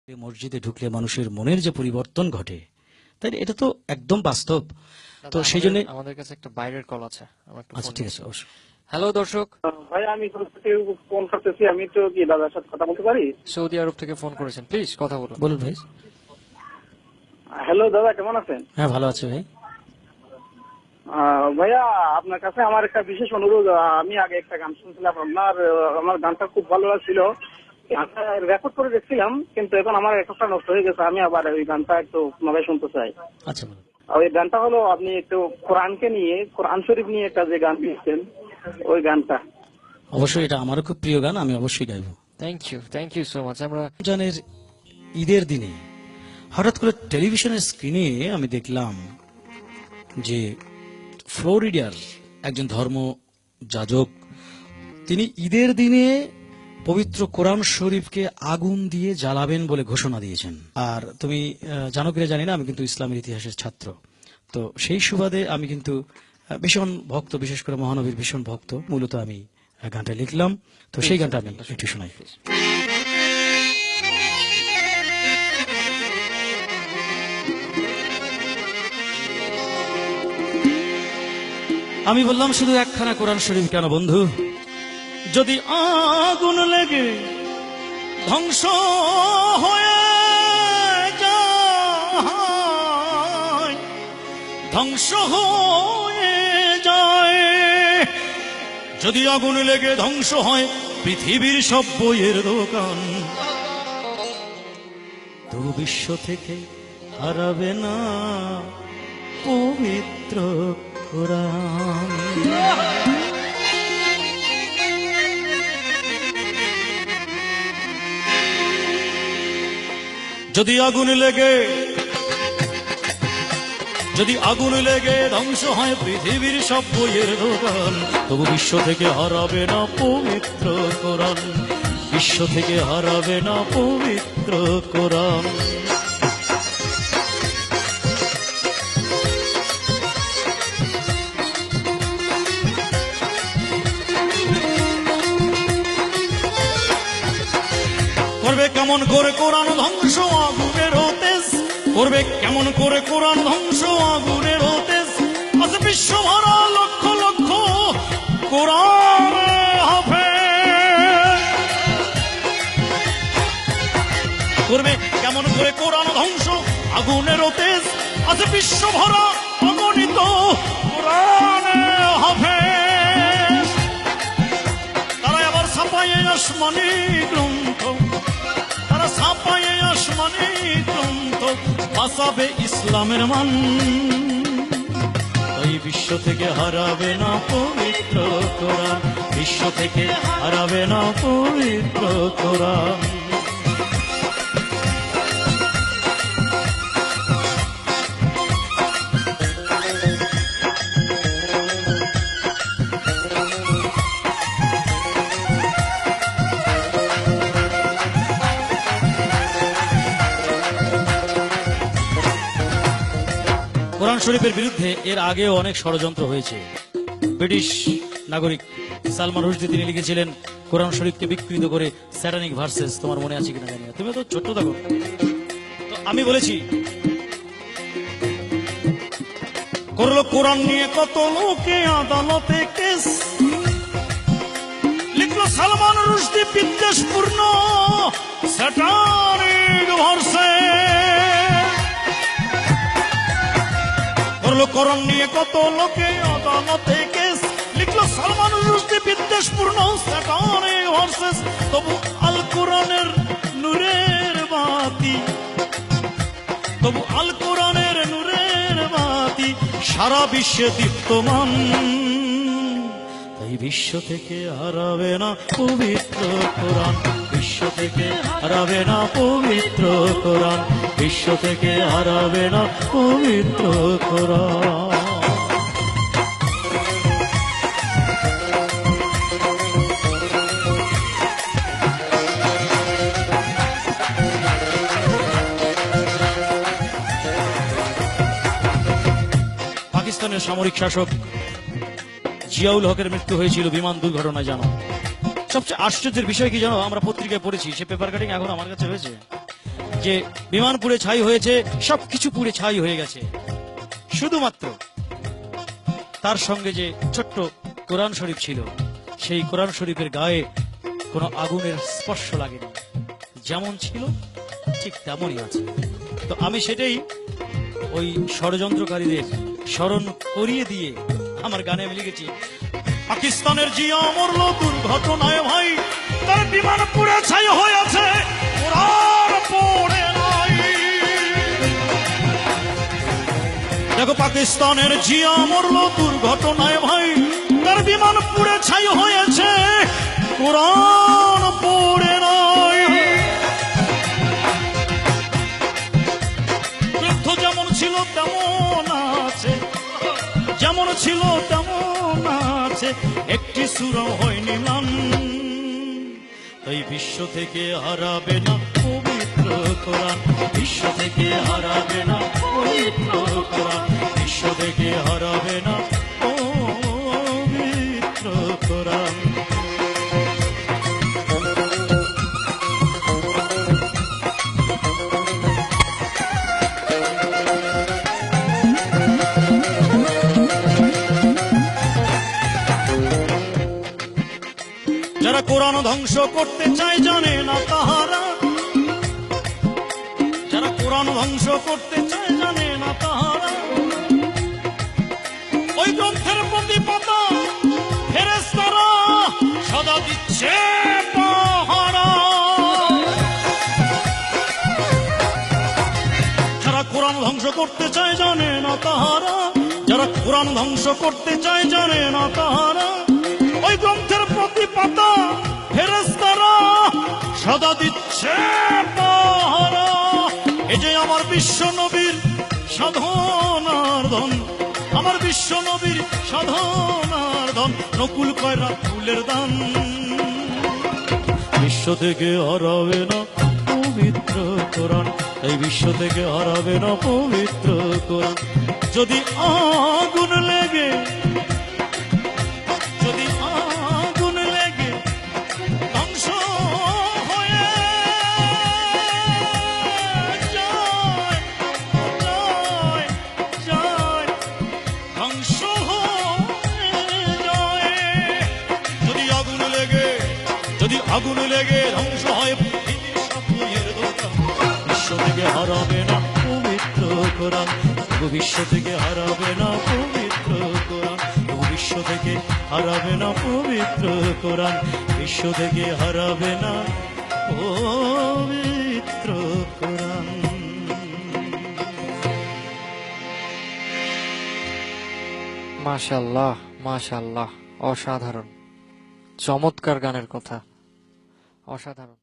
মসজিদে ঢুকলে মানুষের মনের যে পরিবর্তন ঘটে, তাই না? এটা তো একদম বাস্তব। তো সেই জন্য আমাদের কাছে একটা বাইরের কল আছে, আমরা একটু আচ্ছা, ফোন ঠিক নিচ্ছি। আছে, অবশ্যই। হ্যালো দর্শক, ভাই আমি ফোন করতেছি, আমি তো কি দাদার সাথে কথা বলতে পারি? সৌদি আরব থেকে ফোন করেছেন, প্লিজ কথা বলুন। বলুন ভাই। হ্যালো দাদা, কেমন আছেন? হ্যাঁ, ভালো আছে ভাই। ভাইয়া আপনার কাছে আমার একটা বিশেষ অনুরোধ। আমি আগে একটা গান শুনছিলাম আপনার, আমার গানটা খুব ভালো লাগছিল, রেকর্ড করে দেখছিলাম, কিন্তু এখন আমার রেকর্ডটা নষ্ট হয়ে গেছে। আমি আবার ওই গানটা একটু পুনরায় শুনতে চাই। আচ্ছা, বলুন। ওই গানটা হলো, আপনি একটু কোরআনকে নিয়ে, কোরআন শরীফ নিয়ে একটা যে গান দিয়েছেন, ওই গানটা। অবশ্যই, এটা আমারও খুব প্রিয় গান, আমি অবশ্যই গাইবো। Thank you so much. আমরা রমজানের ঈদের দিনে হঠাৎ করে টেলিভিশনের স্ক্রিনে আমি দেখলাম যে ফ্লোরিডার একজন ধর্ম যাজক, তিনি ঈদের দিনে পবিত্র কোরআন শরীফকে আগুন দিয়ে জ্বালাবেন বলে ঘোষণা দিয়েছেন। আর তুমি জানো কিনা জানি না, আমি কিন্তু ইসলামের ইতিহাসের ছাত্র। তো সেই সুবাদে আমি কিন্তু ভীষণ ভক্ত, বিশেষ করে মহানবীর ভীষণ ভক্ত। মূলত আমি গানটা লিখলাম, তো সেই গানটা আমি একটু শোনাই। আমি বললাম, শুধু একখানা কোরআন শরীফ কেন বন্ধু, যদি আগুন লেগে ধ্বংস হয়ে যায়, ধ্বংস হয়ে যায়, যদি আগুন লেগে ধ্বংস হয় পৃথিবীর সব বইয়ের দোকান, তবু বিশ্ব থেকে হারাবে না পবিত্র কোরআন। যদি আগুন লেগে ধ্বংস হয় পৃথিবীর সব বইয়ের দোকান, তবু বিশ্ব থেকে হারাবে না পবিত্র কোরআন, বিশ্ব থেকে হারাবে না পবিত্র কোরআন। করবে কেমন করে কোরআন ধ্বংস আগুনের তেজ, করবে কেমন করে কোরআন ধ্বংস আগুনের তেজ, আজ বিশ্ব ভরা লক্ষ লক্ষ কোরআন হাফেজ। করবে কেমন করে কোরআন ধ্বংস আগুনের তেজ, আজ বিশ্ব ভরা অগণিত কোরআন হাফেজ। তারা আবার ছাপায় আসমানি গ্রন্থ, ছাপায় আসমানি গ্রন্থ, বাঁচাবে ইসলামের মান, এই বিশ্ব থেকে হারাবে না পবিত্র কোরআন, বিশ্ব থেকে হারাবে না পবিত্র কোরআন। কোরআন শরীফের বিরুদ্ধে এর আগেও অনেক ষড়যন্ত্র হয়েছে। ব্রিটিশ নাগরিক সালমান রুশদি তিনি লিখেছিলেন কোরআন শরীফকে বিকৃত করে স্যাটানিক ভার্সেস, তোমার মনে আছে কিনা জানি না, তুমি তো ছোট্ট থাকো। তো আমি বলেছি, করলো কোরআন নিয়ে কত লোকে আদালতে কেস, লিখলো সালমান রুশদি বিদ্বেষপূর্ণ স্যাটানিক ভার্সেস। করলো কোরআন নিয়ে কত লোকে আদালতে কেস, লিখলো সালমান রুশদি বিদ্বেষপূর্ণ স্যাটানিক ভার্সেস। তবু আল কোরআনের নূরের বাতি, তবু আল কোরআনের নূরের বাতি সারা বিশ্বে দীপ্তমান, তাই বিশ্ব থেকে হারাবে না পবিত্র কোরআন, বিশ্ব থেকে হারাবে না পবিত্র কোরআন, বিশ্ব থেকে হারাবে না পবিত্র কোরআন। পাকিস্তানের সামরিক শাসক জিয়াউল হকের মৃত্যু হয়েছিল বিমান দুর্ঘটনায়, জানো। সবচেয়ে আশ্চর্যের বিষয় কি জানো, আমরা পত্রিকায় পড়েছি, সে পেপার কাটিং এখন আমার কাছে হয়েছে, যে বিমান পুড়ে ছাই হয়েছে, সবকিছু পুড়ে ছাই হয়ে গেছে, শুধুমাত্র তার সঙ্গে যে ছোট্ট কোরআন শরীফ ছিল, সেই কোরআন শরীফের গায়ে কোনো আগুনের স্পর্শ লাগেনি, যেমন ছিল ঠিক তেমনই আছে। তো আমি সেটাই ওই ষড়যন্ত্রকারীদের স্মরণ করিয়ে দিয়ে আমার গানে আমি লিখেছি, পাকিস্তানের জিয়া মরল দুর্ঘটনায় ভাই, তার বিমান পুড়ে ছাই হয়েছে, কোরআন পড়ে নাই। দেখো পাকিস্তানের জিয়া মরল দুর্ঘটনায় ভাই, তার বিমান পুড়ে ছাই হয়েছে, কোরআন পড়ে নাই। যুদ্ধ যেমন ছিল তেমন আছে, যেমন ছিল তেমন আছে, একটি সূরা হয়নি ম্লান। তাই বিশ্ব থেকে হারাবে না পবিত্র কোরআন, বিশ্ব থেকে হারাবে না পবিত্র কোরআন, বিশ্ব থেকে হারাবে না পবিত্র কোরআন। যারা কোরআন ধ্বংস করতে চায় জানে না তাহারা, যারা কোরআন ধ্বংস করতে চায় জানে না তাহারা, ওই গ্রন্থের প্রতি পাতা ফেরেশতারা সদা দিচ্ছে পাহারা। যারা কোরআন ধ্বংস করতে চায় জানে না তাহারা, যারা কোরআন ধ্বংস করতে চায় জানে না তাহারা, ওই গ্রন্থের প্রতি পাতা ফেরেশতারা সদা দিচ্ছে পাহারা। এই যে আমার বিশ্ব নবীর সাধনার ধন, আমার বিশ্ব নবীর সাধনার ধন, নকুল কয়রা ফুলের দান। বিশ্ব থেকে হারাবে না পবিত্র কোরআন, এই বিশ্ব থেকে হারাবে না পবিত্র কোরআন। যদি আগুন লেগে, যদি আগুন লেগে ধ্বংস হয়ে যায়, যায়, যায়, ধ্বংস হয়ে যায়। যদি আগুন লেগে, যদি আগুন লেগে ধ্বংস হয় পৃথিবীর সব বইয়ের দোকান, বিশ্ব থেকে হারাবে না পবিত্র কোরআন, বিশ্ব থেকে হারাবে না পবিত্র কোরআন, বিশ্ব থেকে হারাবে না পবিত্র কোরআন, বিশ্ব থেকে হারাবে না পবিত্র কোরআন। মাশাআল্লাহ, মাশাআল্লাহ, অসাধারণ, চমৎকার গানের কথা, অসাধারণ।